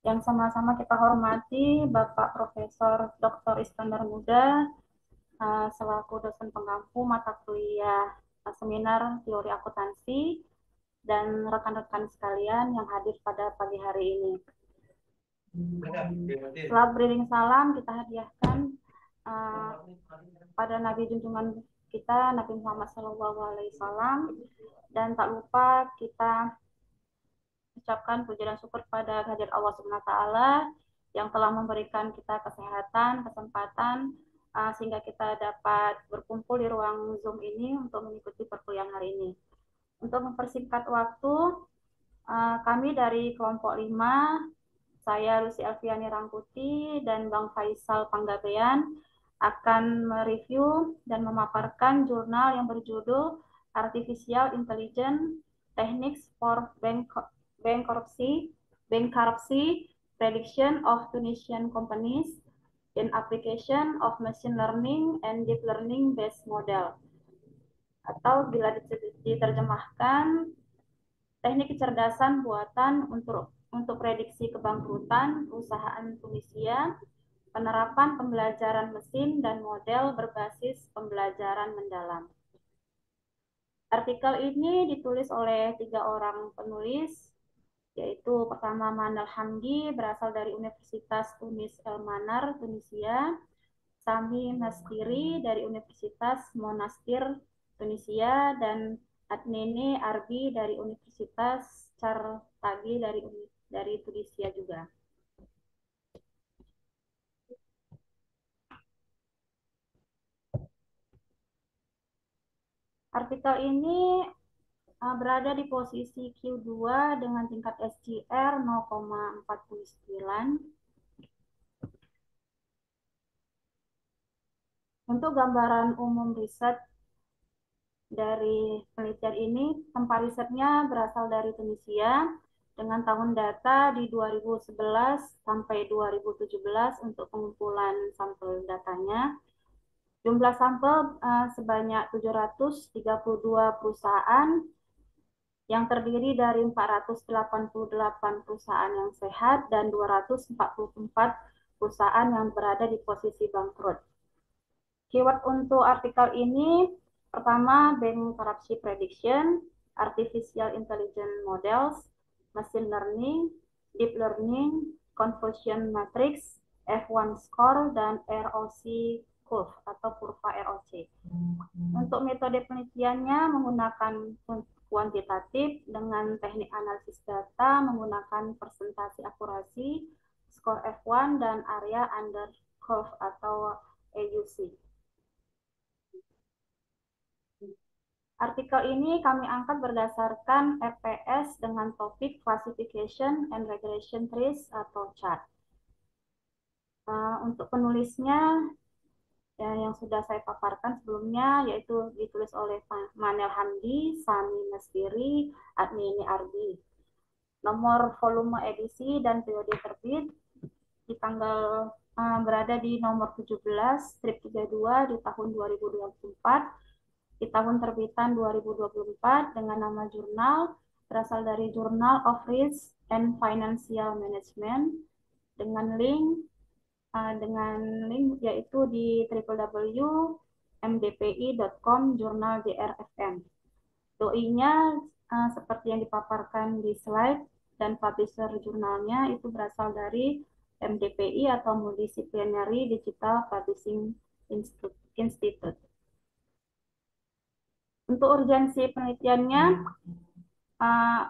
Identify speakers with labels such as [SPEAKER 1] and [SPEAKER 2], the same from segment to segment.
[SPEAKER 1] Yang sama-sama kita hormati Bapak Profesor Dr. Iskandar Muda selaku dosen pengampu mata kuliah seminar teori akuntansi dan rekan-rekan sekalian yang hadir pada pagi hari ini. Setelah beriring salam kita hadiahkan uh, pada Nabi junjungan kita Nabi Muhammad SAW, dan tak lupa kita ucapkan puji dan syukur pada kehadirat Allah Subhanahu wa taala yang telah memberikan kita kesehatan, kesempatan sehingga kita dapat berkumpul di ruang Zoom ini untuk mengikuti perkuliahan hari ini. Untuk mempersingkat waktu, kami dari kelompok 5, saya Lucy Alfiani Rangkuti dan Bang Faisal Panggabean akan mereview dan memaparkan jurnal yang berjudul Artificial Intelligence Techniques for Bankruptcy Prediction of Tunisian Companies in Application of Machine Learning and Deep Learning Based Model, atau bila diterjemahkan teknik kecerdasan buatan untuk prediksi kebangkrutan perusahaan Tunisia, penerapan pembelajaran mesin dan model berbasis pembelajaran mendalam. Artikel ini ditulis oleh 3 orang penulis, yaitu pertama Manal Hamdi, berasal dari Universitas Tunis El Manar, Tunisia; Sami Nastiri dari Universitas Monastir, Tunisia; dan Adnene Arbi dari Universitas Carthage dari Tunisia juga. Artikel ini berada di posisi Q2 dengan tingkat SGR 0,49. Untuk gambaran umum riset dari penelitian ini, tempat risetnya berasal dari Tunisia dengan tahun data di 2011 sampai 2017 untuk pengumpulan sampel datanya. Jumlah sampel sebanyak 732 perusahaan yang terdiri dari 488 perusahaan yang sehat dan 244 perusahaan yang berada di posisi bangkrut. Keyword untuk artikel ini pertama bankruptcy prediction, artificial intelligence models, machine learning, deep learning, convolution matrix, F1 score, dan ROC curve atau kurva ROC. Untuk metode penelitiannya menggunakan kuantitatif dengan teknik analisis data menggunakan presentasi akurasi, skor F1, dan area under curve atau AUC. Artikel ini kami angkat berdasarkan EPS dengan topik Classification and Regression Trees atau chart. Untuk penulisnya yang sudah saya paparkan sebelumnya, yaitu ditulis oleh Manel Hamdi, Sami Nastiri, Adnini Arbi. Nomor volume edisi dan periode terbit di tanggal berada di nomor 17 strip 32 di tahun 2024, di tahun terbitan 2024 dengan nama jurnal berasal dari Journal of Risk and Financial Management dengan link yaitu di www.mdpi.com jurnal DRFM. Doi-nya seperti yang dipaparkan di slide, dan publisher jurnalnya itu berasal dari MDPI atau Multidisciplinary Digital Publishing Institute. Untuk urgensi penelitiannya,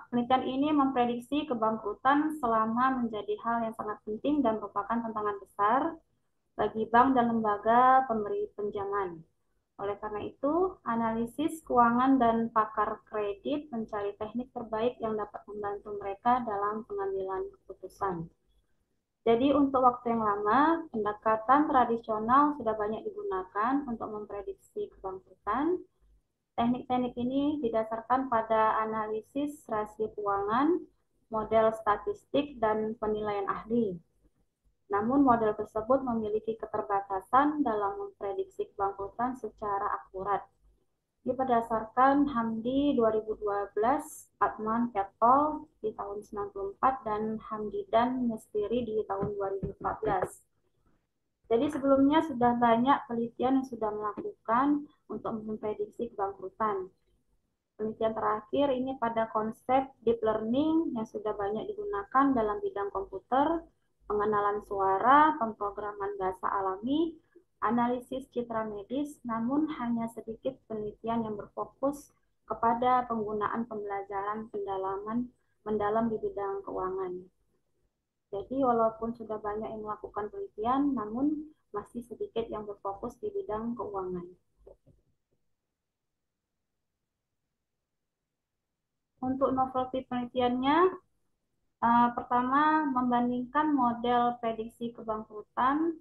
[SPEAKER 1] penelitian ini memprediksi kebangkrutan selama menjadi hal yang sangat penting dan merupakan tantangan besar bagi bank dan lembaga pemberi pinjaman. Oleh karena itu, analisis keuangan dan pakar kredit mencari teknik terbaik yang dapat membantu mereka dalam pengambilan keputusan. Jadi untuk waktu yang lama, pendekatan tradisional sudah banyak digunakan untuk memprediksi kebangkrutan. Teknik-teknik ini didasarkan pada analisis rasio keuangan, model statistik, dan penilaian ahli. Namun model tersebut memiliki keterbatasan dalam memprediksi kebangkrutan secara akurat. Ini berdasarkan Hamdi 2012, Atman et al. Di tahun 94, dan Hamdidan Mestiri di tahun 2014. Jadi sebelumnya sudah banyak penelitian yang sudah melakukan untuk memprediksi kebangkrutan. Penelitian terakhir ini pada konsep deep learning yang sudah banyak digunakan dalam bidang komputer, pengenalan suara, pemrograman bahasa alami, analisis citra medis, namun hanya sedikit penelitian yang berfokus kepada penggunaan pembelajaran pendalaman mendalam di bidang keuangan. Jadi walaupun sudah banyak yang melakukan penelitian, namun masih sedikit yang berfokus di bidang keuangan. Untuk novelty penelitiannya, pertama, membandingkan model prediksi kebangkrutan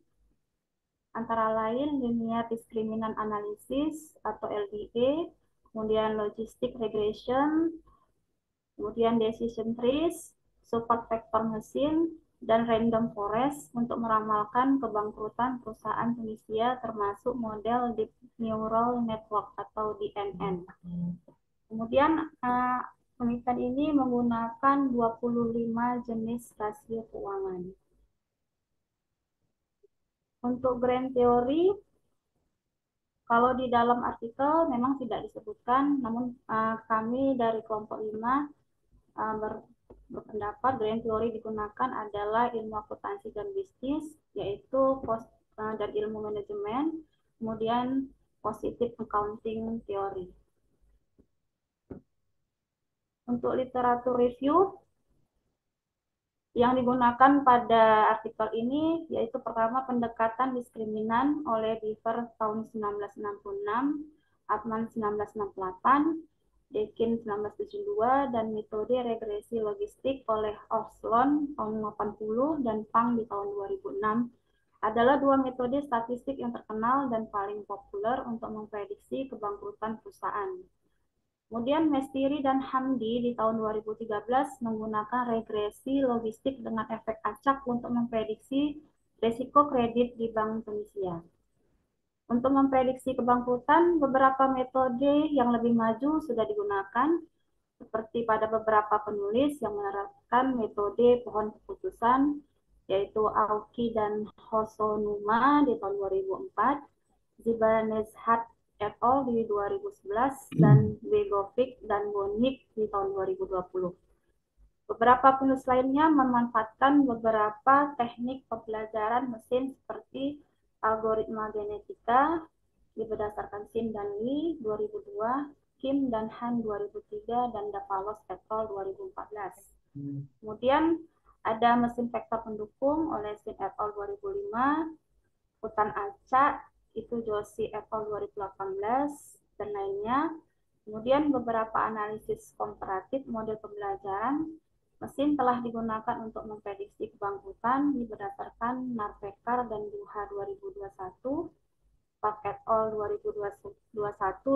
[SPEAKER 1] antara lain linear discriminant analysis atau LDA, kemudian logistic regression, kemudian decision trees, support vector machine, dan random forest untuk meramalkan kebangkrutan perusahaan penyedia termasuk model deep neural network atau DNN. Kemudian penelitian ini menggunakan 25 jenis rasio keuangan. Untuk grand teori, kalau di dalam artikel memang tidak disebutkan, namun kami dari kelompok 5 berpendapat grand teori digunakan adalah ilmu akuntansi dan bisnis, yaitu dan ilmu manajemen, kemudian positive accounting teori. Untuk literatur review, yang digunakan pada artikel ini yaitu pertama pendekatan diskriminan oleh Beaver tahun 1966, Atman 1968, Deakin 1972, dan metode regresi logistik oleh Oslon tahun 80 dan Pang di tahun 2006 adalah dua metode statistik yang terkenal dan paling populer untuk memprediksi kebangkrutan perusahaan. Kemudian Mestiri dan Hamdi di tahun 2013 menggunakan regresi logistik dengan efek acak untuk memprediksi risiko kredit di Bank Tunisia. Untuk memprediksi kebangkrutan, beberapa metode yang lebih maju sudah digunakan, seperti pada beberapa penulis yang menerapkan metode pohon keputusan, yaitu Aoki dan Hosonuma di tahun 2004, Zibanejad et al. Di 2011, dan Begovic dan Bonik di tahun 2020. Beberapa penulis lainnya memanfaatkan beberapa teknik pembelajaran mesin seperti algoritma genetika berdasarkan Sin dan Lee 2002, Kim dan Han 2003, dan Davalos et al. 2014. Kemudian ada mesin vektor pendukung oleh Sin et al. 2005, Hutan Acak itu Joshi et al. 2018, dan lainnya. Kemudian beberapa analisis komparatif model pembelajaran mesin telah digunakan untuk memprediksi kebangkrutan berdasarkan Narvekar dan Duha 2021, Park et al. 2021,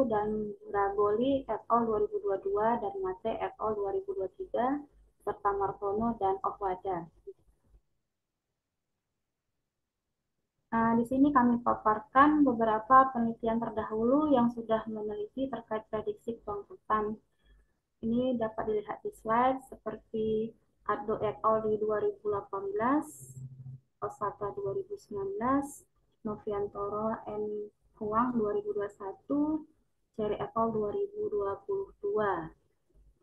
[SPEAKER 1] dan Ragoli et al. 2022, dan Mate et al. 2023, serta Martono dan Ohwada. Di sini kami paparkan beberapa penelitian terdahulu yang sudah meneliti terkait prediksi kebangkrutan. Ini dapat dilihat di slide seperti Addo et al. Di 2018, Osaka 2019, Noviantoro and Huang 2021, Cherry et al. 2022.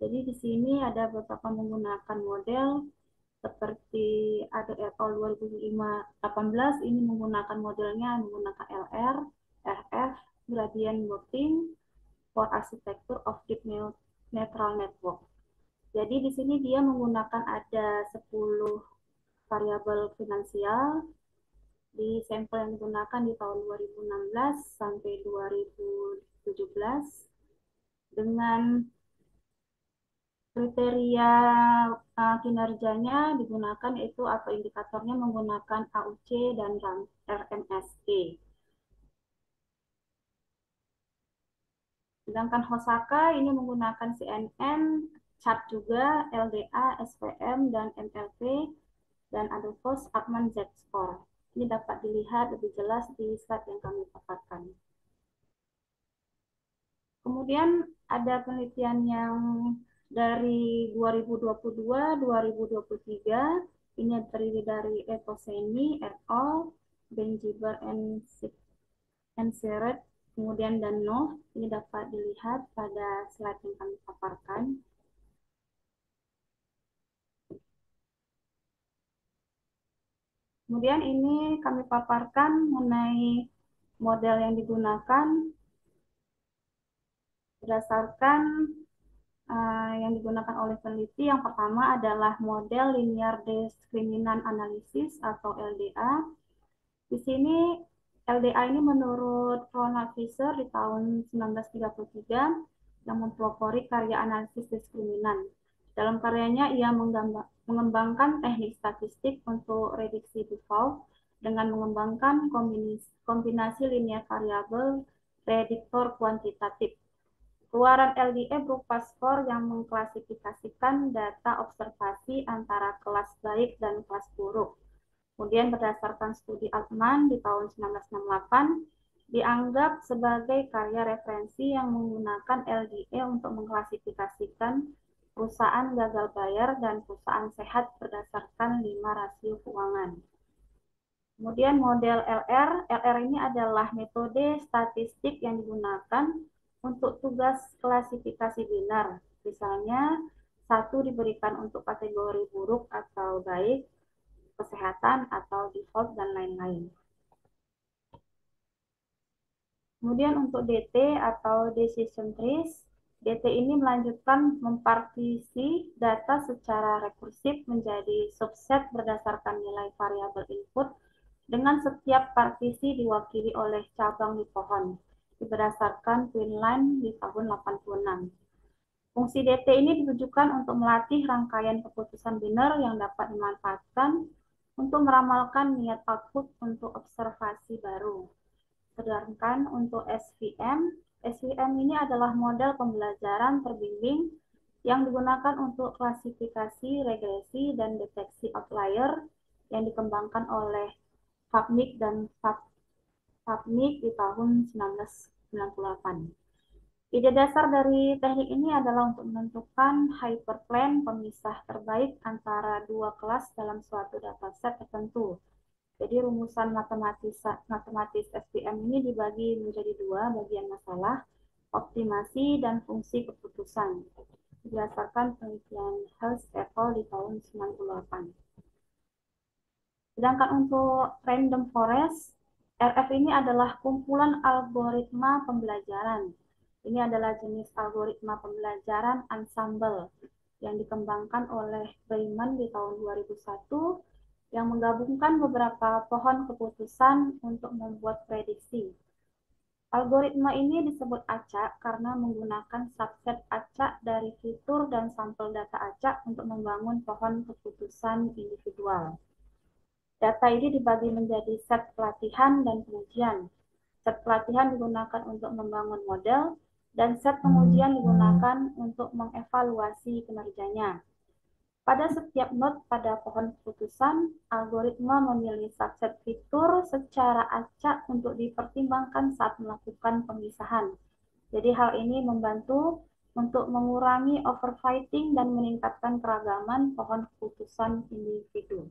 [SPEAKER 1] Jadi di sini ada beberapa menggunakan model seperti ada et al. 2018 ini menggunakan modelnya menggunakan LR, RF, gradient mapping for architecture of deep neural network. Jadi di sini dia menggunakan ada 10 variabel finansial di sampel yang digunakan di tahun 2016 sampai 2017 dengan kriteria kinerjanya digunakan yaitu atau indikatornya menggunakan AUC dan RMSE. Sedangkan Hosaka ini menggunakan CNN, chart juga, LDA, SVM, dan MLP, dan Adolphus Artman Z-score. Ini dapat dilihat lebih jelas di slide yang kami paparkan. Kemudian ada penelitian yang dari 2022-2023, ini terdiri dari Etoseni et al, Benjiber and Seret, kemudian dan Noh. Ini dapat dilihat pada slide yang kami paparkan. Kemudian ini kami paparkan mengenai model yang digunakan berdasarkan yang digunakan oleh peneliti. Yang pertama adalah model linear discriminant analysis atau LDA. Di sini LDA ini menurut Ronald Fisher di tahun 1933 yang mempelopori karya analisis diskriminan. Dalam karyanya ia mengembangkan teknik statistik untuk rediksi default dengan mengembangkan kombinasi linear variabel prediktor kuantitatif. Keluaran LDA berupa skor yang mengklasifikasikan data observasi antara kelas baik dan kelas buruk. Kemudian berdasarkan studi Altman di tahun 1968, dianggap sebagai karya referensi yang menggunakan LDA untuk mengklasifikasikan perusahaan gagal bayar dan perusahaan sehat berdasarkan 5 rasio keuangan. Kemudian model LR, LR ini adalah metode statistik yang digunakan untuk tugas klasifikasi binar. Misalnya, satu diberikan untuk kategori buruk atau baik, kesehatan atau default, dan lain-lain. Kemudian untuk DT atau decision trees, DT ini melanjutkan mempartisi data secara rekursif menjadi subset berdasarkan nilai variabel input dengan setiap partisi diwakili oleh cabang di pohon, berdasarkan Quinlan di tahun 86. Fungsi DT ini ditujukan untuk melatih rangkaian keputusan biner yang dapat dimanfaatkan untuk meramalkan niat output untuk observasi baru. Sedangkan untuk SVM, SVM ini adalah model pembelajaran terbimbing yang digunakan untuk klasifikasi, regresi, dan deteksi outlier yang dikembangkan oleh Pubnik dan Pubnik di tahun 1998. Ide dasar dari teknik ini adalah untuk menentukan hyperplane pemisah terbaik antara dua kelas dalam suatu dataset tertentu. Jadi rumusan matematis SVM ini dibagi menjadi dua bagian masalah, optimasi dan fungsi keputusan. Berdasarkan penelitian Health et al. Di tahun 98. Sedangkan untuk random forest, RF ini adalah kumpulan algoritma pembelajaran. Ini adalah jenis algoritma pembelajaran ensemble yang dikembangkan oleh Bayman di tahun 2001 yang menggabungkan beberapa pohon keputusan untuk membuat prediksi. Algoritma ini disebut acak karena menggunakan subset acak dari fitur dan sampel data acak untuk membangun pohon keputusan individual. Data ini dibagi menjadi set pelatihan dan pengujian. Set pelatihan digunakan untuk membangun model, dan set pengujian digunakan untuk mengevaluasi kinerjanya. Pada setiap node pada pohon keputusan, algoritma memilih subset fitur secara acak untuk dipertimbangkan saat melakukan pemisahan. Jadi hal ini membantu untuk mengurangi overfitting dan meningkatkan keragaman pohon keputusan individu.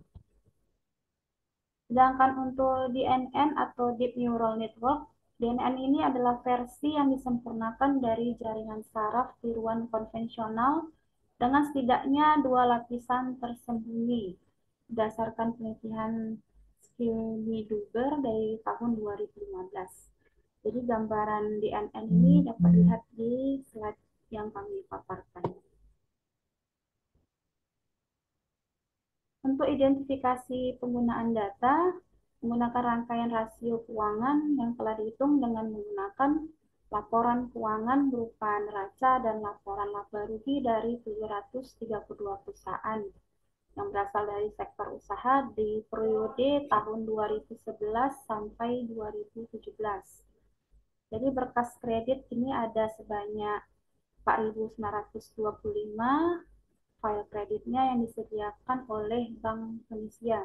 [SPEAKER 1] Sedangkan untuk DNN atau Deep Neural Network, DNN ini adalah versi yang disempurnakan dari jaringan saraf tiruan konvensional dengan setidaknya dua lapisan tersembunyi berdasarkan penelitian Skilny-Duber dari tahun 2015. Jadi gambaran DNN ini dapat dilihat di slide yang kami paparkan. Untuk identifikasi penggunaan data, menggunakan rangkaian rasio keuangan yang telah dihitung dengan menggunakan laporan keuangan berupa neraca dan laporan laba rugi dari 732 perusahaan yang berasal dari sektor usaha di periode tahun 2011 sampai 2017. Jadi berkas kredit ini ada sebanyak 4.925 file kreditnya yang disediakan oleh Bank Indonesia.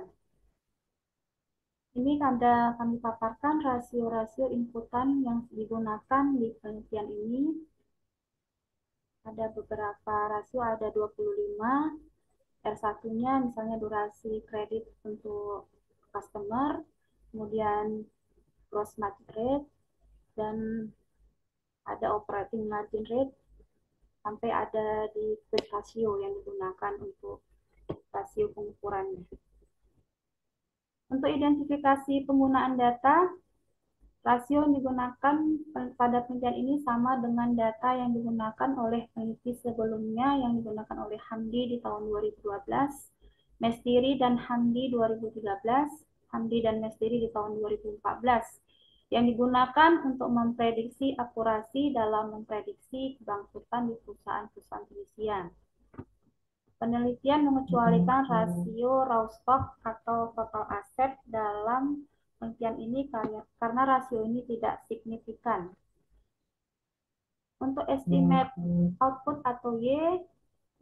[SPEAKER 1] Ini kami paparkan rasio-rasio inputan yang digunakan di penelitian ini. Ada beberapa rasio, ada 25. R1-nya misalnya durasi kredit untuk customer, kemudian gross margin rate, dan ada operating margin rate, sampai ada di quick ratio yang digunakan untuk rasio pengukurannya. Untuk identifikasi penggunaan data, rasio yang digunakan pada penelitian ini sama dengan data yang digunakan oleh peneliti sebelumnya yang digunakan oleh Hamdi di tahun 2012, Mestiri dan Hamdi 2013, Hamdi dan Mestiri di tahun 2014, yang digunakan untuk memprediksi akurasi dalam memprediksi kebangkrutan di perusahaan-perusahaan pengisian. Penelitian mengecualikan rasio raw stock atau total aset dalam penelitian ini karena rasio ini tidak signifikan. Untuk estimate output atau Y,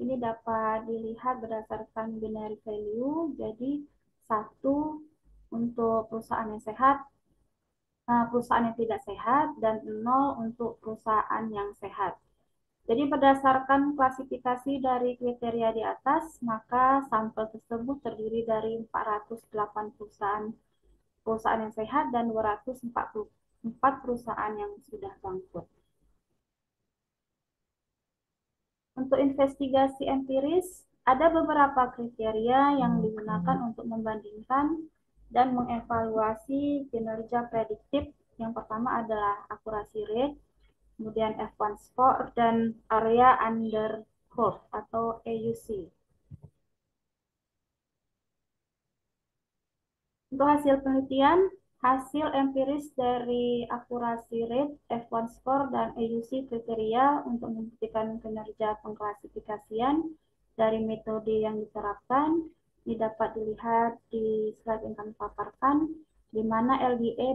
[SPEAKER 1] ini dapat dilihat berdasarkan binary value. Jadi 1 untuk perusahaan yang sehat, perusahaan yang tidak sehat, dan 0 untuk perusahaan yang sehat. Jadi berdasarkan klasifikasi dari kriteria di atas, maka sampel tersebut terdiri dari 408 perusahaan yang sehat dan 244 perusahaan yang sudah bangkrut. Untuk investigasi empiris, ada beberapa kriteria yang digunakan untuk membandingkan dan mengevaluasi kinerja prediktif. Yang pertama adalah akurasi rate, kemudian F1 score, dan area under curve atau AUC. Untuk hasil penelitian, hasil empiris dari akurasi rate, F1 score, dan AUC kriteria untuk membuktikan kinerja pengklasifikasian dari metode yang diterapkan. Ini dapat dilihat di slide yang kami paparkan, di mana LDA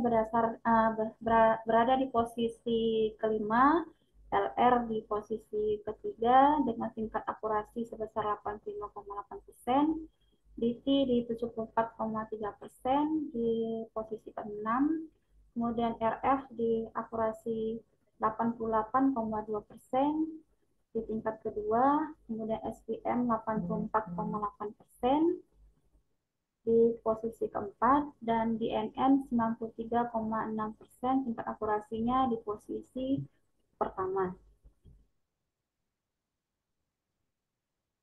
[SPEAKER 1] berada di posisi kelima, LR di posisi ketiga dengan tingkat akurasi sebesar 85,8%, DT di 74,3% di posisi ke-6, kemudian RF di akurasi 88,2% di tingkat kedua, kemudian SPM 84,8% di posisi keempat, dan di NN 93,6% tingkat akurasinya di posisi pertama.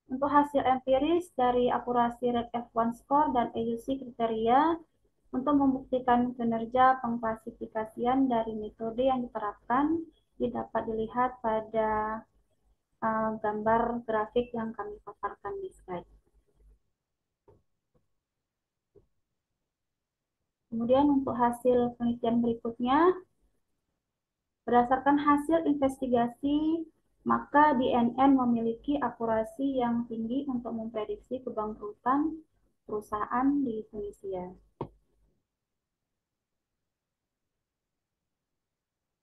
[SPEAKER 1] Untuk hasil empiris dari akurasi rate F1 score dan AUC kriteria untuk membuktikan kinerja pengklasifikasian dari metode yang diterapkan, dapat dilihat pada gambar grafik yang kami paparkan di slide. Kemudian untuk hasil penelitian berikutnya, berdasarkan hasil investigasi, maka DNN memiliki akurasi yang tinggi untuk memprediksi kebangkrutan perusahaan di Tunisia.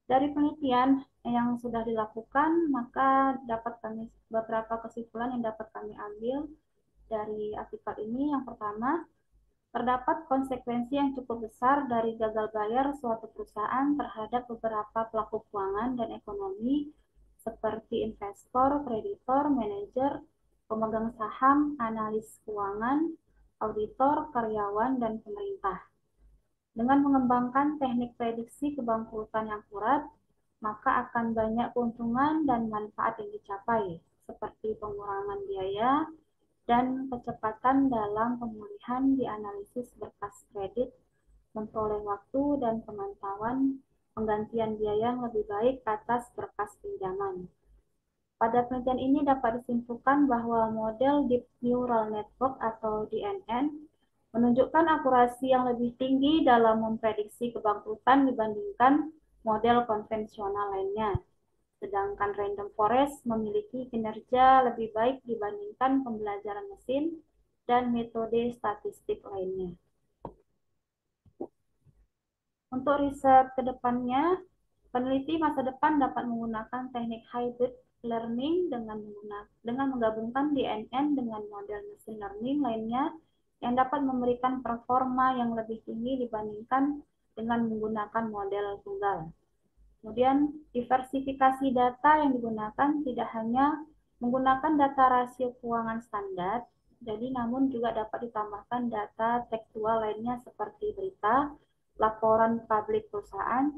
[SPEAKER 1] Dari penelitian yang sudah dilakukan, maka beberapa kesimpulan yang dapat kami ambil dari artikel ini. Yang pertama, terdapat konsekuensi yang cukup besar dari gagal bayar suatu perusahaan terhadap beberapa pelaku keuangan dan ekonomi seperti investor, kreditor, manajer, pemegang saham, analis keuangan, auditor, karyawan, dan pemerintah. Dengan mengembangkan teknik prediksi kebangkrutan yang akurat, maka akan banyak keuntungan dan manfaat yang dicapai, seperti pengurangan biaya dan kecepatan dalam pemulihan di analisis berkas kredit, memperoleh waktu dan pemantauan penggantian biaya yang lebih baik atas berkas pinjaman. Pada penelitian ini dapat disimpulkan bahwa model Deep Neural Network atau DNN menunjukkan akurasi yang lebih tinggi dalam memprediksi kebangkrutan dibandingkan model konvensional lainnya. Sedangkan Random Forest memiliki kinerja lebih baik dibandingkan pembelajaran mesin dan metode statistik lainnya. Untuk riset ke depannya, peneliti masa depan dapat menggunakan teknik hybrid learning dengan menggabungkan DNN dengan model machine learning lainnya yang dapat memberikan performa yang lebih tinggi dibandingkan dengan menggunakan model tunggal. Kemudian diversifikasi data yang digunakan tidak hanya menggunakan data rasio keuangan standar, jadi namun juga dapat ditambahkan data tekstual lainnya seperti berita, laporan publik perusahaan,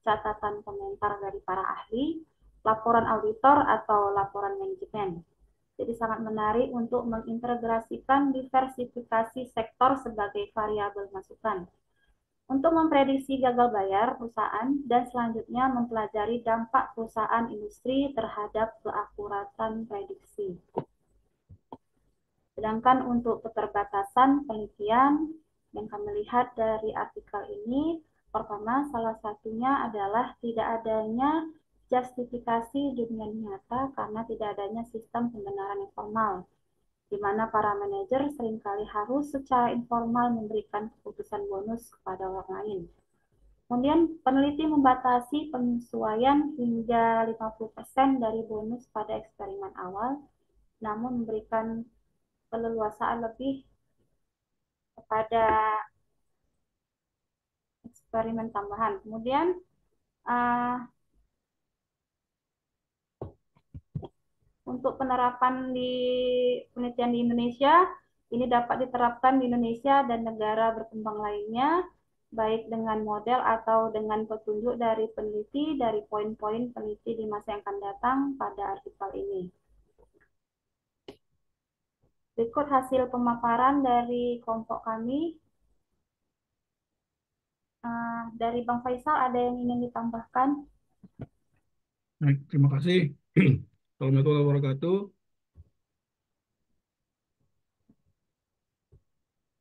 [SPEAKER 1] catatan komentar dari para ahli, laporan auditor atau laporan manajemen. Jadi sangat menarik untuk mengintegrasikan diversifikasi sektor sebagai variabel masukan untuk memprediksi gagal bayar perusahaan dan selanjutnya mempelajari dampak perusahaan industri terhadap keakuratan prediksi. Sedangkan untuk keterbatasan penelitian yang kami lihat dari artikel ini, pertama salah satunya adalah tidak adanya justifikasi dunia nyata karena tidak adanya sistem pembenaran yang formal, di mana para manajer seringkali harus secara informal memberikan keputusan bonus kepada orang lain. Kemudian peneliti membatasi penyesuaian hingga 50% dari bonus pada eksperimen awal, namun memberikan keleluasaan lebih kepada eksperimen tambahan. Kemudian uh, untuk penerapan di penelitian di Indonesia, ini dapat diterapkan di Indonesia dan negara berkembang lainnya, baik dengan model atau dengan petunjuk dari peneliti, dari poin-poin peneliti di masa yang akan datang pada artikel ini. Berikut hasil pemaparan dari kelompok kami. Dari Bang Faisal, ada yang ingin ditambahkan?
[SPEAKER 2] Baik, terima kasih. Assalamualaikum warahmatullahi wabarakatuh.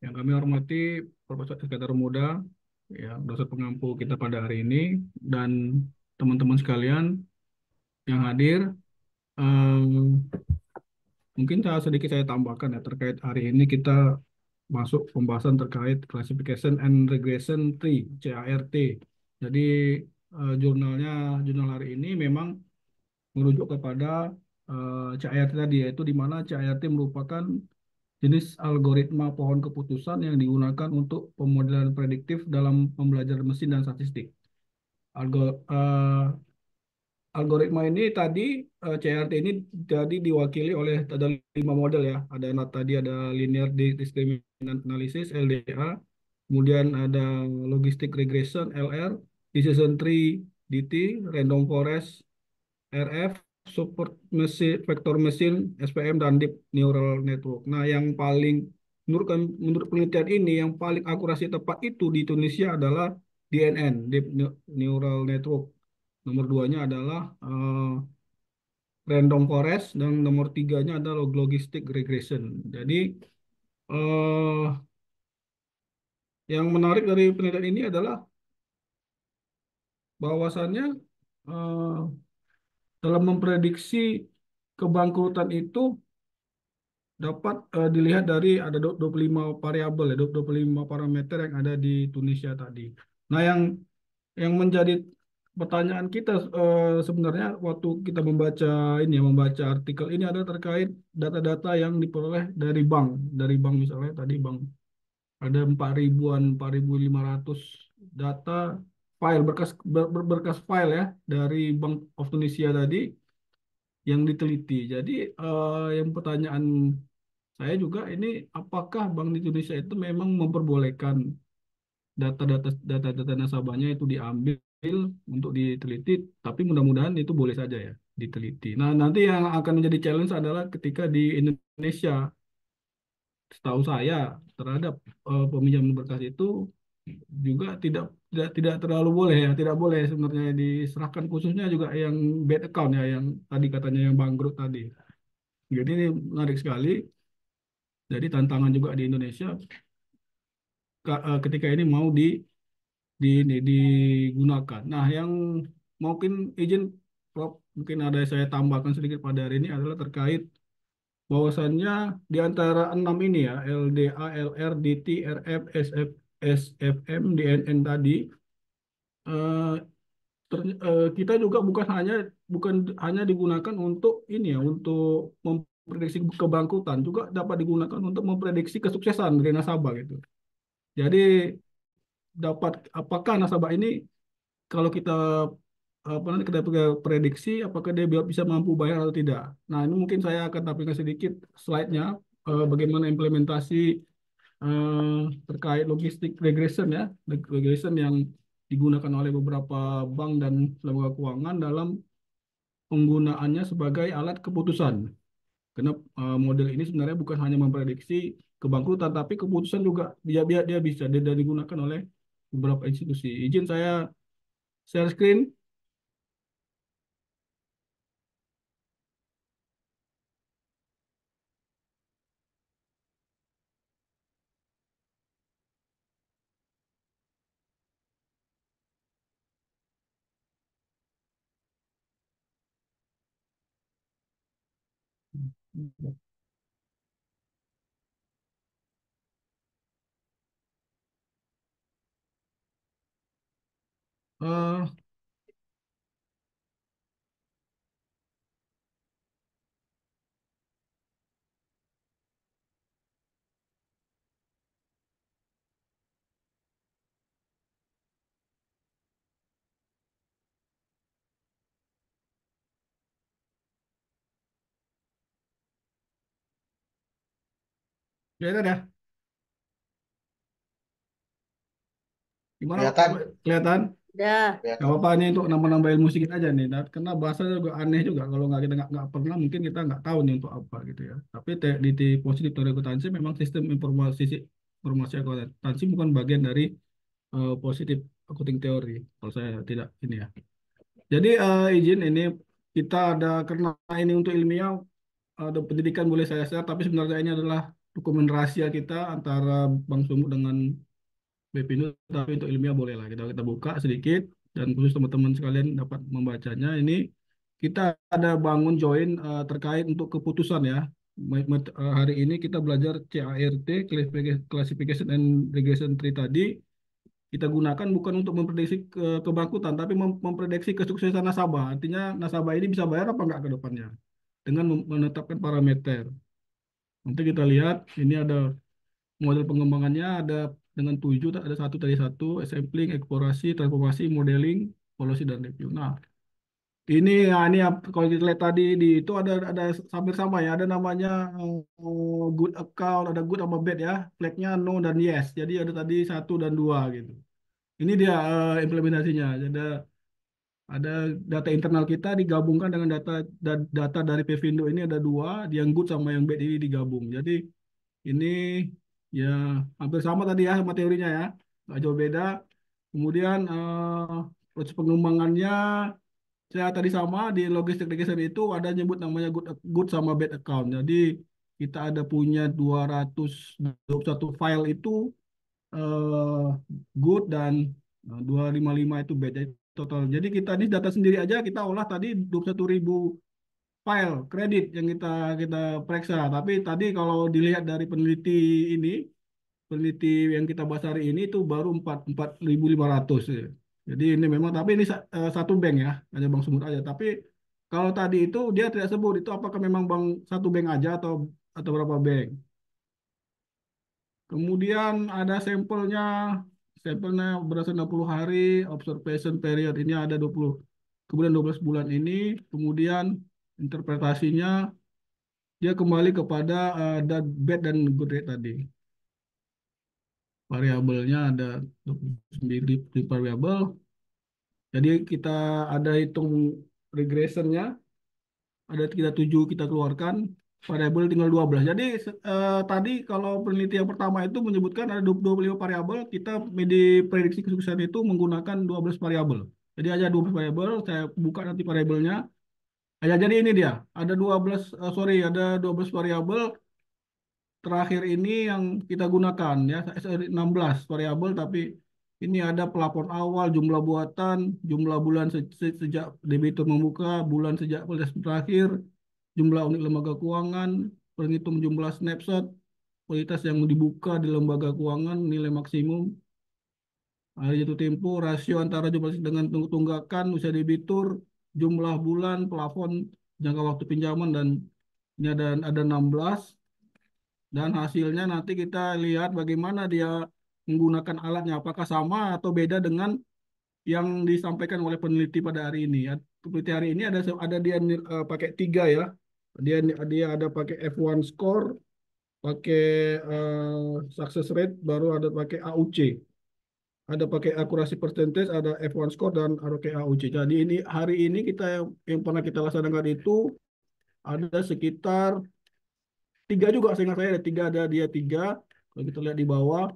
[SPEAKER 2] Yang kami hormati Profesor Iskandar Muda, ya, dosen pengampu kita pada hari ini, dan teman-teman sekalian yang hadir. Em, Mungkin sedikit saya tambahkan ya terkait hari ini kita masuk pembahasan terkait Classification and Regression Tree (CART). Jadi jurnal hari ini memang merujuk kepada CART tadi, yaitu di mana CART merupakan jenis algoritma pohon keputusan yang digunakan untuk pemodelan prediktif dalam pembelajaran mesin dan statistik. Algo, eh, Algoritma ini tadi, CRT ini tadi diwakili oleh ada 5 model ya. Tadi ada linear discriminant analysis (LDA), kemudian ada logistic regression (LR), decision tree (DT), random forest (RF), support machine, vector machine (SVM), dan deep neural network. Nah, yang paling menurut penelitian ini yang paling akurasi tepat itu di Indonesia adalah DNN (Deep Neural Network). Nomor duanya adalah random forest, dan nomor tiganya adalah logistic regression. Jadi eh, yang menarik dari penelitian ini adalah bahwasannya eh, dalam memprediksi kebangkrutan itu dapat dilihat dari ada 25 variabel ya, 25 parameter yang ada di Tunisia tadi. Nah, yang menjadi pertanyaan kita sebenarnya waktu kita membaca ini ya, membaca artikel ini adalah terkait data-data yang diperoleh dari bank misalnya tadi bank ada 4.000-an, 4.500 data file berkas file ya dari Bank of Tunisia tadi yang diteliti. Jadi yang pertanyaan saya juga ini, apakah Bank Indonesia itu memang memperbolehkan data-data nasabahnya itu diambil untuk diteliti, tapi mudah-mudahan itu boleh saja ya diteliti. Nah, nanti yang akan menjadi challenge adalah ketika di Indonesia, setahu saya terhadap peminjam berkas itu juga tidak terlalu boleh ya, tidak boleh sebenarnya diserahkan, khususnya juga yang bad account ya, yang tadi katanya yang bangkrut tadi. Jadi ini menarik sekali. Jadi tantangan juga di Indonesia ketika ini mau digunakan. Nah, yang mungkin izin Prof, mungkin ada yang saya tambahkan sedikit pada hari ini adalah terkait bahwasannya di antara 6 ini ya, LDA, LR, DT, RF, SF, SFM, DNN tadi, eh, kita juga bukan hanya digunakan untuk ini ya, untuk memprediksi kebangkrutan, juga dapat digunakan untuk memprediksi kesuksesan dari nasabah gitu. Jadi apakah nasabah ini, kalau kita apa nanti kita prediksi apakah dia bisa mampu bayar atau tidak. Nah, ini mungkin saya akan tampilkan sedikit slide-nya, bagaimana implementasi eh, terkait logistik regression ya, regression yang digunakan oleh beberapa bank dan lembaga keuangan dalam penggunaannya sebagai alat keputusan. Karena model ini sebenarnya bukan hanya memprediksi kebangkrutan, tapi keputusan juga dia bisa dia digunakan oleh beberapa institusi. Izin saya share screen. Eh, Kelihatan ya? Gimana Pak?
[SPEAKER 3] Kelihatan?
[SPEAKER 2] Kelihatan?
[SPEAKER 4] Dah.
[SPEAKER 2] Gak
[SPEAKER 3] Kelihatan.
[SPEAKER 2] apa-apa ini untuk nambah-nambahin ilmu sedikit aja nih. Nah, karena bahasanya juga aneh juga. Kalau nggak kita nggak pernah, mungkin kita nggak tahu nih untuk apa gitu ya. Tapi di positif teori akuntansi memang sistem informasi akuntansi bukan bagian dari positif accounting teori. Kalau saya tidak ini ya. Jadi izin ini kita ada karena ini untuk ilmiah ada pendidikan boleh saya share, tapi sebenarnya ini adalah dokumen rahasia kita antara Bank Sumut dengan Bepindo, tapi untuk ilmiah boleh lah kita buka sedikit dan khusus teman-teman sekalian dapat membacanya. Ini kita ada bangun join terkait untuk keputusan ya. Hari ini kita belajar CART Classification and Regression Tree tadi kita gunakan bukan untuk memprediksi kebangkrutan, tapi memprediksi kesuksesan nasabah. Artinya nasabah ini bisa bayar apa enggak ke depannya dengan menetapkan parameter. Nanti kita lihat ini ada model pengembangannya ada dengan 7, ada satu tadi satu, sampling, eksplorasi, transformasi, modeling, policy dan review. Nah, ini kalau kita lihat tadi di itu ada hampir sama ya, ada namanya good account, ada good sama bad ya, flagnya no dan yes. Jadi ada tadi satu dan dua gitu. Ini dia implementasinya. Ada data internal kita digabungkan dengan data dari Pevindo ini ada dua, yang good sama yang bad ini digabung. Jadi ini ya hampir sama tadi ya sama teorinya ya, nggak jauh beda. Kemudian proses pengembangannya saya tadi sama di logistik regression itu ada nyebut namanya good sama bad account. Jadi kita ada punya 221 file itu eh, good dan 255 itu bad. Jadi total. Jadi kita ini data sendiri aja kita olah tadi 21.000 file kredit yang kita periksa. Tapi tadi kalau dilihat dari peneliti yang kita bahas hari ini itu baru 4.500 ya. Jadi ini memang tapi ini satu bank ya, hanya bank Sumut aja. Tapi kalau tadi itu dia tidak sebut itu apakah memang bank satu bank aja atau berapa bank. Kemudian ada sampelnya, sampelnya berdasarkan 60 hari, observation period ini ada 20, kemudian 12 bulan ini, kemudian interpretasinya dia kembali kepada bad dan good rate tadi. Variabelnya ada 29 variabel. Jadi kita ada hitung regressionnya, ada kita 7 kita keluarkan, variabel tinggal 12. Jadi tadi kalau penelitian yang pertama itu menyebutkan ada 25 variabel, kita di prediksi kesuksesan itu menggunakan 12 variabel. Jadi aja 12 variabel, saya buka nanti variabelnya. Ya, jadi ini dia, ada 12, ada 12 variabel terakhir ini yang kita gunakan ya 16 variabel tapi ini ada pelapor awal, jumlah buatan, jumlah bulan sejak debitur membuka, bulan sejak pelunas terakhir, jumlah unit lembaga keuangan, penghitung jumlah snapshot, kualitas yang dibuka di lembaga keuangan, nilai maksimum, hari jatuh tempo, rasio antara jumlah dengan tunggakan, usia debitur, jumlah bulan, plafon, jangka waktu pinjaman dan ini ada 16 dan hasilnya nanti kita lihat bagaimana dia menggunakan alatnya apakah sama atau beda dengan yang disampaikan oleh peneliti pada hari ini. Peneliti hari ini ada dia pakai tiga ya. Dia dia ada pakai F1 score, pakai success rate, baru ada pakai AUC. Ada pakai akurasi percentage, ada F1 score dan ada pakai AUC. Jadi ini hari ini kita yang pernah kita laksanakan itu ada sekitar tiga juga, seingat saya ada tiga, ada dia tiga. Kalau kita lihat di bawah,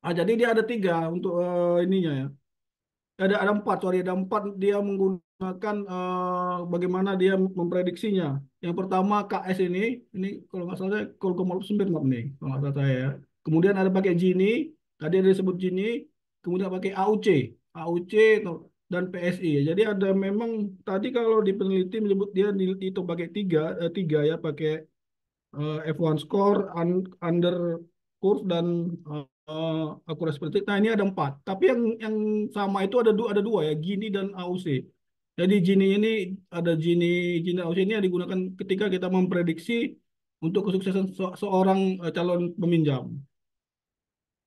[SPEAKER 2] jadi dia ada tiga untuk ininya ya. Ada empat, sorry, ada empat dia menggunakan bagaimana dia memprediksinya. Yang pertama KS ini kalau nggak salah 0,9 nih, kalau nggak salah saya ya. Kemudian ada pakai Gini, tadi ada disebut Gini, kemudian pakai AUC dan PSI. Jadi ada memang tadi kalau di peneliti menyebut dia itu pakai tiga ya, pakai F1 score, under course dan akurasi seperti. Nah ini ada empat. Tapi yang sama itu ada dua ya, Gini dan AUC. Jadi Gini ini ada Gini AUC ini yang digunakan ketika kita memprediksi untuk kesuksesan seorang calon peminjam.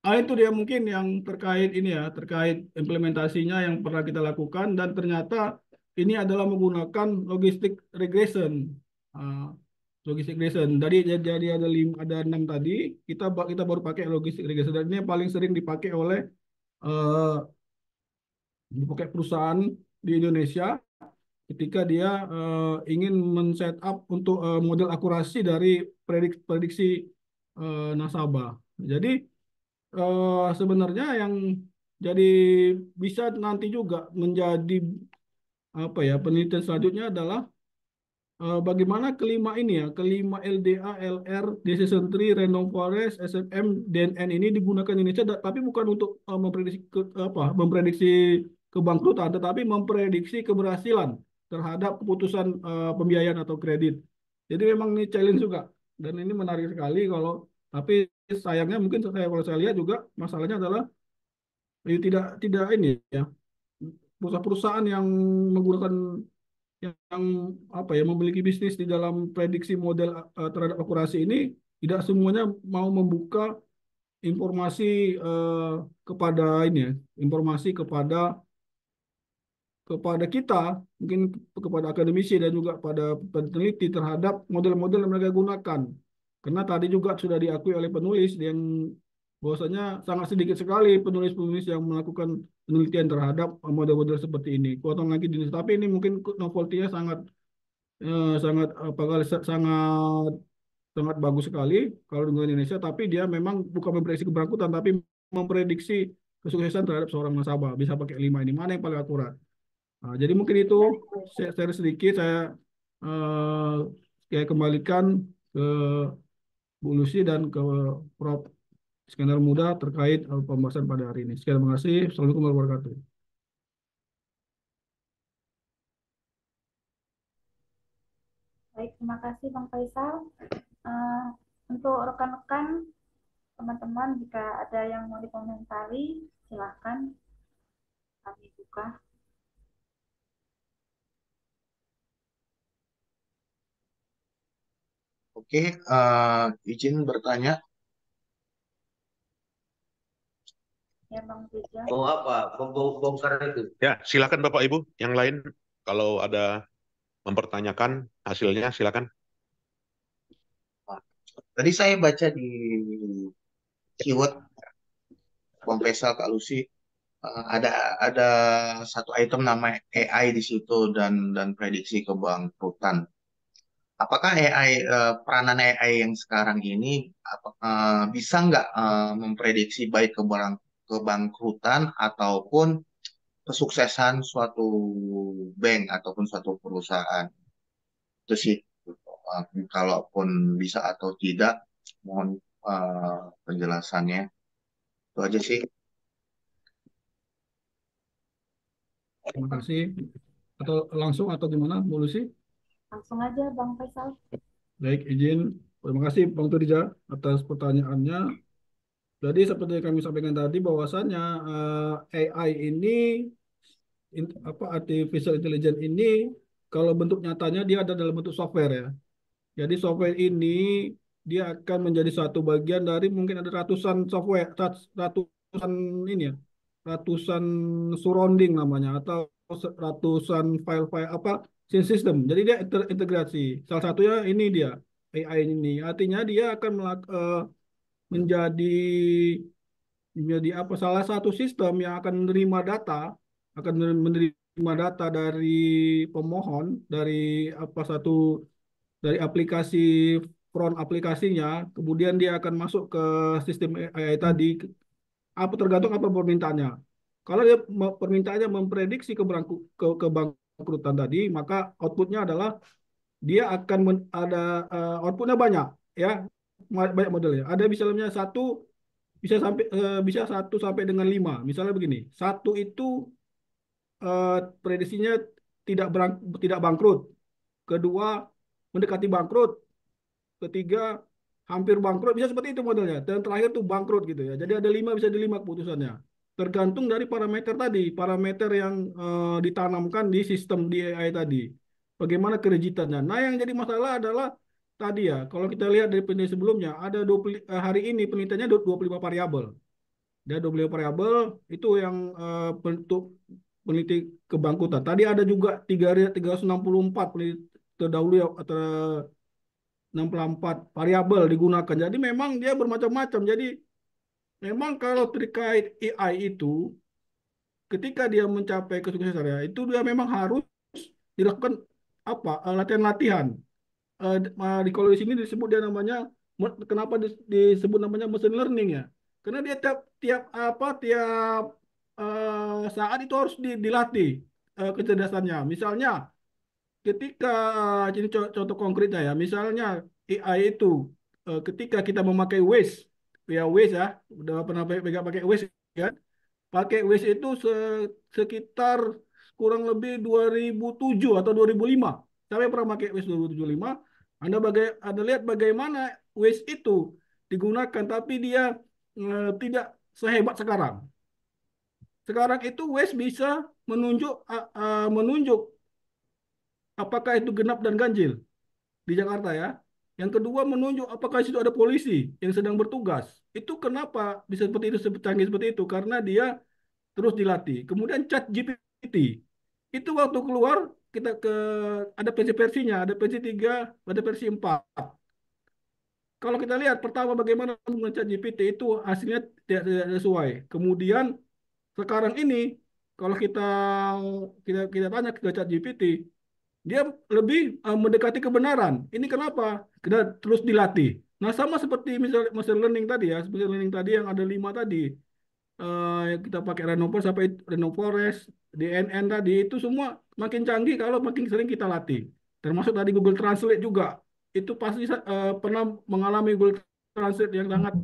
[SPEAKER 2] Itu dia mungkin yang terkait ini ya, terkait implementasinya yang pernah kita lakukan dan ternyata ini adalah menggunakan logistic regression. Ah, logistic regression. Jadi ada enam tadi. Kita baru pakai logistic regression dan ini yang paling sering eh, dipakai perusahaan di Indonesia ketika dia ingin men-set up untuk model akurasi dari prediksi nasabah. Jadi sebenarnya yang jadi bisa nanti juga menjadi apa ya penelitian selanjutnya adalah bagaimana kelima ini ya, kelima LDA, LR, Decision Tree, Random Forest, SFM, DNN ini digunakan di Indonesia, tapi bukan untuk memprediksi kebangkrutan, tetapi memprediksi keberhasilan terhadap keputusan pembiayaan atau kredit. Jadi memang ini challenge juga, dan ini menarik sekali tapi sayangnya mungkin kalau saya lihat juga masalahnya adalah tidak tidak ini ya, perusahaan-perusahaan yang menggunakan yang apa ya memiliki bisnis di dalam prediksi model terhadap akurasi ini tidak semuanya mau membuka informasi kepada ini ya, informasi kepada kepada kita, mungkin kepada akademisi dan juga pada peneliti terhadap model-model yang mereka gunakan. Karena tadi juga sudah diakui oleh penulis yang bahwasanya sangat sedikit sekali penulis-penulis yang melakukan penelitian terhadap model-model seperti ini. Kuatan lagi jenis, tapi ini mungkin novelty-nya sangat sangat sangat sangat bagus sekali kalau dengan Indonesia. Tapi dia memang bukan memprediksi keberangkutan, tapi memprediksi kesuksesan terhadap seorang nasabah. Bisa pakai lima ini mana yang paling akurat. Nah, jadi mungkin itu saya share sedikit saya kembalikan ke Bu Lucy dan ke Prof. Iskandar Muda terkait pembahasan pada hari ini. Sekian, terima kasih. Assalamualaikum warahmatullahi wabarakatuh.
[SPEAKER 1] Baik, terima kasih Bang Faisal. Eh, untuk rekan-rekan, teman-teman, jika ada yang mau dikomentari, silahkan kami buka.
[SPEAKER 3] Oke, izin bertanya.
[SPEAKER 1] Ya, Bang Teja.
[SPEAKER 4] Mau apa? Bongkar itu.
[SPEAKER 5] Ya, silakan Bapak Ibu. Yang lain kalau ada mempertanyakan hasilnya silakan.
[SPEAKER 3] Tadi saya baca di keyword Bang Faisal Kak Lucy, ada satu item nama AI di situ dan prediksi kebangkrutan. Apakah AI peranan AI yang sekarang ini bisa nggak memprediksi baik kebangkrutan ataupun kesuksesan suatu bank ataupun suatu perusahaan? Itu sih. Kalaupun bisa atau tidak, mohon penjelasannya. Itu aja sih.
[SPEAKER 2] Terima kasih. Atau langsung atau gimana, Bu Lucy?
[SPEAKER 1] Langsung aja Bang Faisal.
[SPEAKER 2] Baik, izin. Terima kasih Bang Turija atas pertanyaannya. Jadi seperti yang kami sampaikan tadi bahwasannya AI ini artificial intelligence ini kalau bentuk nyatanya dia ada dalam bentuk software ya. Jadi software ini dia akan menjadi satu bagian dari mungkin ada ratusan software, ratusan ini ya, ratusan surrounding namanya atau ratusan file-file apa system. Jadi dia terintegrasi. Salah satunya ini dia AI ini. Artinya dia akan menjadi apa salah satu sistem yang akan akan menerima data dari pemohon dari apa satu dari aplikasi front aplikasinya, kemudian dia akan masuk ke sistem AI tadi apa tergantung apa permintaannya. Kalau dia permintaannya memprediksi kebangkrutan tadi, maka outputnya adalah dia akan ada outputnya banyak ya, banyak modelnya. Ada misalnya satu bisa satu sampai dengan lima. Misalnya begini, satu itu prediksinya tidak bangkrut, kedua mendekati bangkrut, ketiga hampir bangkrut, bisa seperti itu modelnya, dan terakhir tuh bangkrut gitu ya. Jadi ada lima, bisa di lima keputusannya, tergantung dari parameter tadi, parameter yang ditanamkan di sistem di AI tadi, bagaimana kerigitannya. Nah yang jadi masalah adalah tadi ya, kalau kita lihat dari penelitian sebelumnya ada 20, hari ini penelitiannya 25 variabel. Dia 25 variabel itu yang bentuk peneliti kebangkutan. Tadi ada juga 364 peneliti terdahulu ya, 64 variabel digunakan. Jadi memang dia bermacam-macam. Jadi memang kalau terkait AI itu, ketika dia mencapai kesuksesan ya, itu dia memang harus dilakukan apa latihan-latihan. Di kalau di sini disebut dia namanya kenapa disebut namanya machine learning ya? Karena dia tiap tiap apa tiap saat itu harus dilatih kecerdasannya. Misalnya ketika ini contoh konkretnya ya, misalnya AI itu ketika kita memakai Waze, ya Waze ya, udah pernah pegang pakai Waze kan? Pakai Waze itu sekitar kurang lebih 2007 atau 2005. Saya pernah pakai Waze 2005. Anda lihat bagaimana Waze itu digunakan, tapi dia tidak sehebat sekarang. Sekarang itu Waze bisa menunjuk apakah itu genap dan ganjil di Jakarta ya. Yang kedua menunjuk apakah situ ada polisi yang sedang bertugas. Itu kenapa bisa seperti itu, canggih seperti itu? Karena dia terus dilatih. Kemudian Chat GPT itu waktu keluar kita ada versi-versinya, ada versi 3, ada versi 4. Kalau kita lihat pertama bagaimana menggunakan Chat GPT itu hasilnya tidak sesuai. Kemudian sekarang ini kalau kita kita kita tanya ke Chat GPT, dia lebih mendekati kebenaran. Ini kenapa? Kita terus dilatih. Nah, sama seperti misalnya machine learning tadi ya, machine learning tadi yang ada 5 tadi. Yang kita pakai Renoforest sampai Renoforest, DNN tadi itu semua makin canggih kalau makin sering kita latih. Termasuk tadi Google Translate juga. Itu pasti pernah mengalami Google Translate yang sangat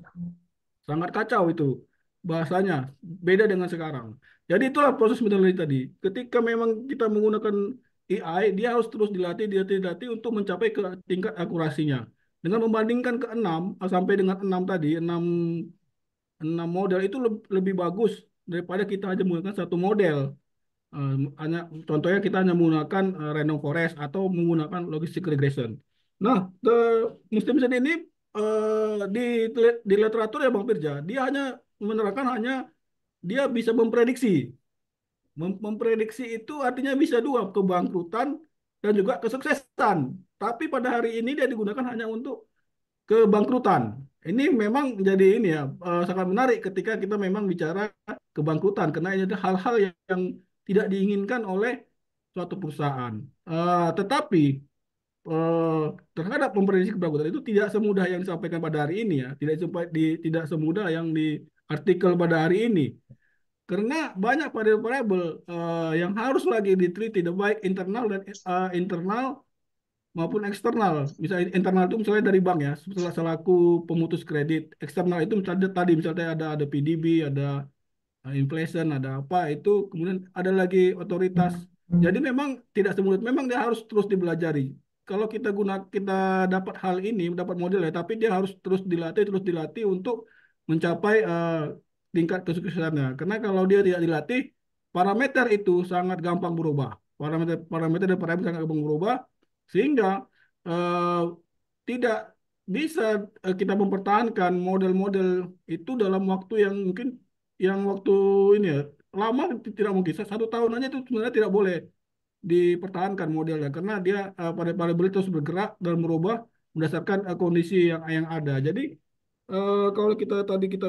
[SPEAKER 2] sangat kacau itu bahasanya, beda dengan sekarang. Jadi itulah proses meneliti tadi. Ketika memang kita menggunakan AI, dia harus terus dilatih untuk mencapai ke tingkat akurasinya. Dengan membandingkan ke 6 sampai dengan 6 tadi, 6 model itu lebih bagus daripada kita hanya menggunakan satu model. Hanya contohnya kita hanya menggunakan random forest atau menggunakan logistic regression. Nah, mesin ini di literatur ya Bang Firja, dia hanya menerangkan hanya dia bisa memprediksi. Memprediksi itu artinya bisa dua, kebangkrutan dan juga kesuksesan. Tapi pada hari ini dia digunakan hanya untuk kebangkrutan. Ini memang jadi ini ya sangat menarik ketika kita memang bicara kebangkrutan karena ini ada hal-hal yang tidak diinginkan oleh suatu perusahaan. Tetapi eh, terhadap memprediksi kebangkrutan itu tidak semudah yang disampaikan pada hari ini ya, tidak semudah yang di artikel pada hari ini. Karena banyak variabel yang harus lagi diteliti, baik internal dan internal maupun eksternal. Misalnya internal itu misalnya dari bank ya, selaku pemutus kredit. Eksternal itu misalnya ada PDB, ada inflation, ada apa itu, kemudian ada lagi otoritas. Jadi memang tidak semudah, memang dia harus terus dipelajari. Kalau kita dapat hal ini, dapat model ya, tapi dia harus terus dilatih untuk mencapai tingkat kesuksesannya. Karena kalau dia tidak dilatih, parameter itu sangat gampang berubah. Parameter dan parameter sangat gampang berubah, sehingga eh, tidak bisa kita mempertahankan model-model itu dalam waktu yang mungkin yang waktu ini ya lama tidak mungkin. 1 tahun aja itu sebenarnya tidak boleh dipertahankan modelnya karena dia pada variabel terus bergerak dan merubah berdasarkan kondisi yang ada. Jadi kalau kita tadi kita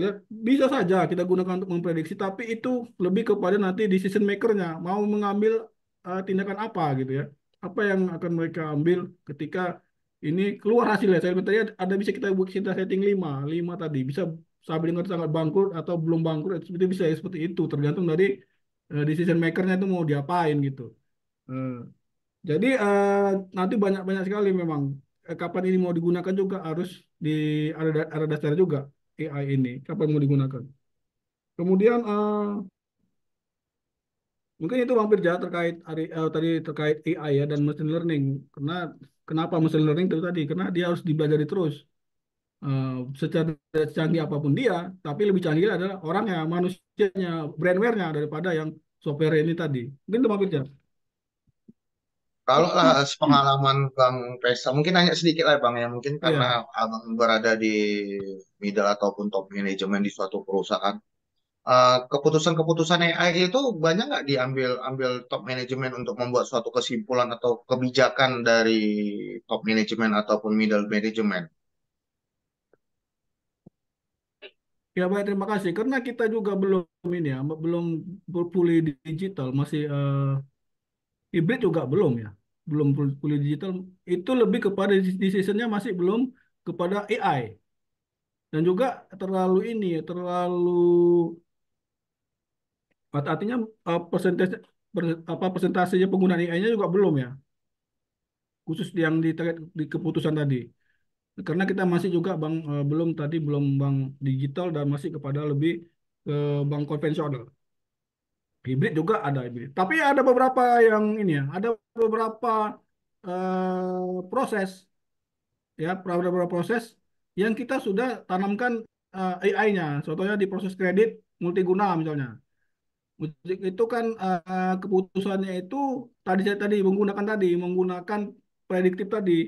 [SPEAKER 2] lihat bisa saja kita gunakan untuk memprediksi, tapi itu lebih kepada nanti decision makernya mau mengambil tindakan apa gitu ya. Apa yang akan mereka ambil ketika ini keluar hasilnya. Saya tadi ada bisa kita setting 5 tadi bisa sampai dengan sangat bangkrut atau belum bangkrut itu bisa ya, seperti itu tergantung dari decision makernya itu mau diapain gitu. Eh, jadi nanti banyak-banyak sekali memang kapan ini mau digunakan juga harus di ada dasar juga AI ini kapan mau digunakan. Kemudian mungkin itu Bang Firja terkait tadi terkait AI ya dan machine learning. Karena kenapa machine learning itu tadi? Karena dia harus dipelajari terus. Eh, secara canggih apapun dia, tapi lebih canggih adalah orangnya, manusianya, brandware-nya daripada yang software ini tadi. Mungkin itu Bang Firja.
[SPEAKER 3] Kalau pengalaman Bang Faisal, mungkin nanya sedikit lah Bang ya, mungkin karena
[SPEAKER 2] Iya.
[SPEAKER 3] Abang berada di middle ataupun top manajemen di suatu perusahaan. Keputusan-keputusan AI itu banyak nggak diambil ambil top manajemen untuk membuat suatu kesimpulan atau kebijakan dari top manajemen ataupun middle manajemen.
[SPEAKER 2] Ya baik, terima kasih. Karena kita juga belum ini ya, belum fully digital, masih hibrid juga belum ya, belum fully digital. Itu lebih kepada decisionnya masih belum kepada AI dan juga terlalu ini ya, terlalu artinya persentase apa persentasenya penggunaan AI-nya juga belum ya, khusus yang di keputusan tadi. Karena kita masih juga bang belum tadi belum bank digital dan masih kepada lebih ke bank konvensional. Hibrid juga ada hibrid. Tapi ada beberapa yang ini ya, ada beberapa proses ya, beberapa proses yang kita sudah tanamkan AI-nya. Contohnya di proses kredit multiguna misalnya. Musik itu kan keputusannya itu tadi menggunakan prediktif tadi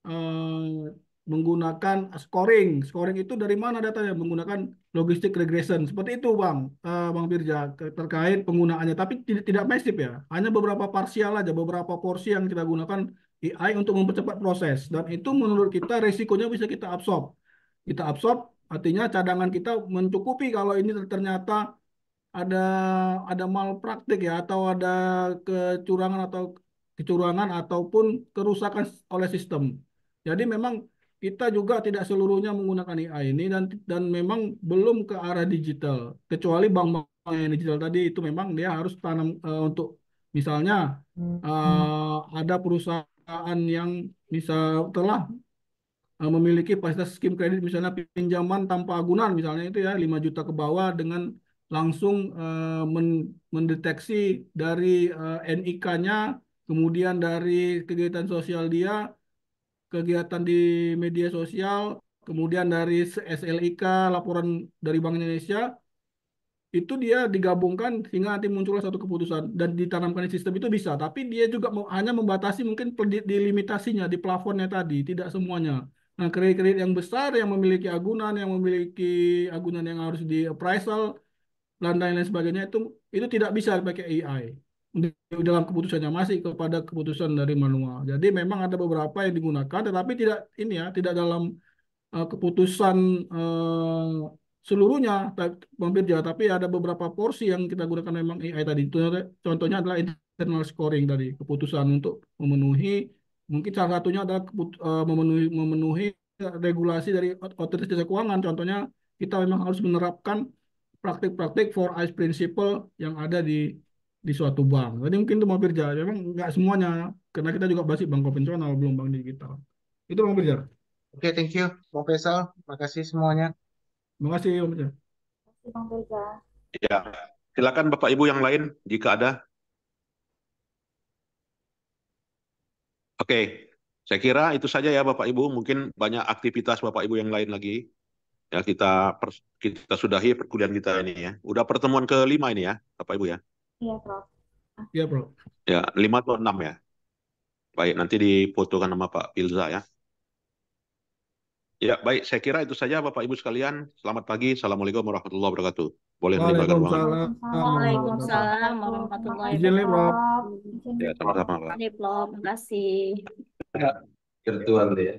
[SPEAKER 2] eh, menggunakan scoring. Scoring itu dari mana datanya? Menggunakan logistic regression. Seperti itu Bang Firja terkait penggunaannya. Tapi tidak masif ya. Hanya beberapa parsial aja, beberapa porsi yang kita gunakan AI untuk mempercepat proses. Dan itu menurut kita resikonya bisa kita absorb. Kita absorb artinya cadangan kita mencukupi kalau ini ternyata ada malpraktik ya atau ada kecurangan ataupun kerusakan oleh sistem. Jadi memang kita juga tidak seluruhnya menggunakan AI ini dan memang belum ke arah digital. Kecuali bank-bank yang digital tadi itu memang dia harus tanam untuk misalnya ada perusahaan yang misal telah memiliki fasilitas skim kredit misalnya pinjaman tanpa agunan misalnya itu ya 5 juta ke bawah dengan langsung mendeteksi dari NIK-nya, kemudian dari kegiatan sosial dia, kegiatan di media sosial, kemudian dari SLIK, laporan dari Bank Indonesia, itu dia digabungkan sehingga nanti muncullah satu keputusan dan ditanamkan di sistem itu bisa. Tapi dia juga hanya membatasi mungkin di limitasinya, di plafonnya tadi, tidak semuanya. Nah, kredit-kredit yang besar yang memiliki agunan yang harus di appraisal dan lain-lain sebagainya itu tidak bisa pakai AI. Di dalam keputusannya masih kepada keputusan dari manual. Jadi memang ada beberapa yang digunakan, tetapi tidak ini ya, tidak dalam keputusan seluruhnya hampir ya, tapi ada beberapa porsi yang kita gunakan memang AI tadi. Contohnya adalah internal scoring tadi, keputusan untuk memenuhi mungkin salah satunya adalah memenuhi regulasi dari otoritas jasa keuangan. Contohnya kita memang harus menerapkan praktik-praktik 4 eyes principle yang ada di suatu bank. Jadi mungkin itu Bang Firja, memang nggak semuanya karena kita juga masih bank konvensional belum bank digital. Itu Bang Firja.
[SPEAKER 3] Oke, thank you, Bang Faisal. Makasih semuanya.
[SPEAKER 2] Terima kasih Bang Firja.
[SPEAKER 1] Bang Reza.
[SPEAKER 5] Ya, silakan Bapak Ibu yang lain jika ada. Oke, saya kira itu saja ya Bapak Ibu. Mungkin banyak aktivitas Bapak Ibu yang lain lagi. Ya, kita sudahi perkuliahan kita ini ya. Udah pertemuan ke-5 ini ya, Bapak Ibu ya.
[SPEAKER 1] Iya, Prof.
[SPEAKER 2] Iya, Bro.
[SPEAKER 5] Ya, 5 atau 6 ya. Baik, nanti difotokan sama Pak Pilza ya. Ya, baik. Saya kira itu saja Bapak Ibu sekalian. Selamat pagi. Assalamualaikum warahmatullahi wabarakatuh. Boleh meninggalkan ruangan.
[SPEAKER 2] Waalaikumsalam
[SPEAKER 1] Waalaikumsalam
[SPEAKER 2] warahmatullahi
[SPEAKER 1] warahmatullahi
[SPEAKER 2] wabarakatuh. Izin, Lip, Rob.
[SPEAKER 1] wabarakatuh. Izin,
[SPEAKER 5] Ya,
[SPEAKER 1] Lip,
[SPEAKER 5] sama-sama,
[SPEAKER 1] Rob.
[SPEAKER 5] Pak.
[SPEAKER 1] Lip, Rob. Terima kasih.
[SPEAKER 4] Virtual ya.